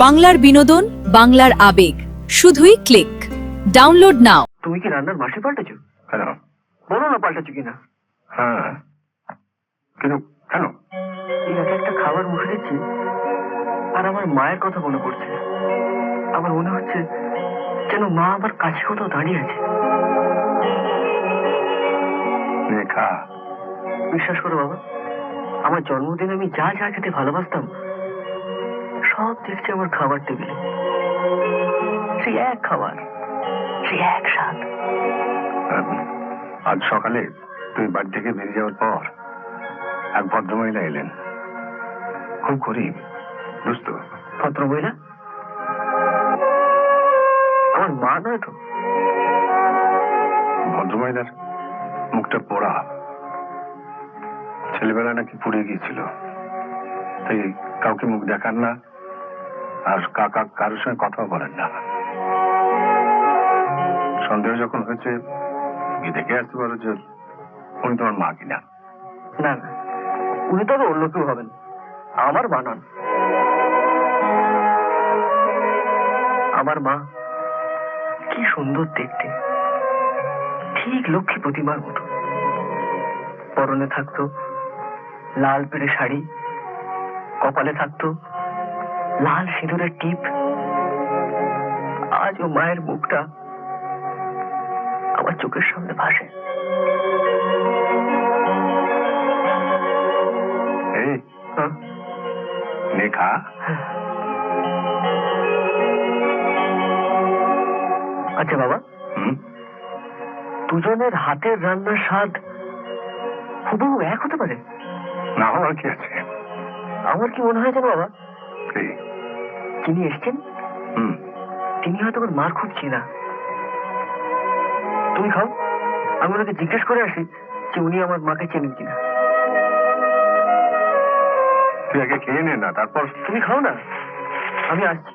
বাংলার বিনোদন, বাংলার আবেগ, শুধুই ক্লিক। ডাউনলোড নাও। তুমি কি রান্নার মাসে পাল্টেছো? কেন? বলো না পাল্টেছো কিনা। হ্যাঁ, কিন্তু কেন? এই এক একটা খাবার মুখে দিচ্ছি আর আমার মায়ের কথা মনে পড়ছে। আমার মনে হচ্ছে যেন মা আমার কাছে কোথাও দাঁড়িয়ে আছে। রেখা, বিশ্বাস করো বাবা, আমার জন্মদিনে আমি যা যা খেতে ভালোবাসতাম সব দেখছি আমার খাবার টেবিলে। সেই এক খাবার, সেই এক স্বাদ। আজ সকালে তুই বাড়ি থেকে বেরিয়ে যাওয়ার পর এক ভদ্রমহিলা এলেন, খুব গরিব, বুঝতো? ভদ্রমহিলা আমার মা নয় তো? ভদ্রমহিলার মুখটা পোড়া, ছেলেবেলা নাকি পুড়ে গিয়েছিল, তাই কাউকে মুখ দেখান না আর কারোর সঙ্গে কথাও বলেন না। সন্দেহ যখন হয়েছে গিয়ে দেখে আসতে পারো যে উনি তোমার মা কিনা। না না, উনি তবে অন্য কেউ হবেন, আমার মা নন। আমার মা কি সুন্দর দেখতে, ঠিক লক্ষ্মী প্রতিমার মতো। পরনে থাকতো লাল পেড়ে শাড়ি, কপালে থাকতো লাল সিঁদুরের টিপ। আজ ও মায়ের মুখটা আমার চোখের সামনে ভাসে। এই হ্যাঁ? রেখা, আচ্ছা বাবা, দুজনের হাতের রান্নার স্বাদ হুবহু এক হতে পারে? না হওয়ার কি আছে? আমার কি মনে হয় জানো বাবা, এই, যিনি এসছেন তিনি হয়তো আমার মার খুব চেনা। তুমি খাও, আমি ওনাকে জিজ্ঞেস করে আসি যে উনি আমার মাকে চেনেন কিনা। তুই আগে খেয়ে নে না, তারপর। তুমি খাও না, আমি আসছি।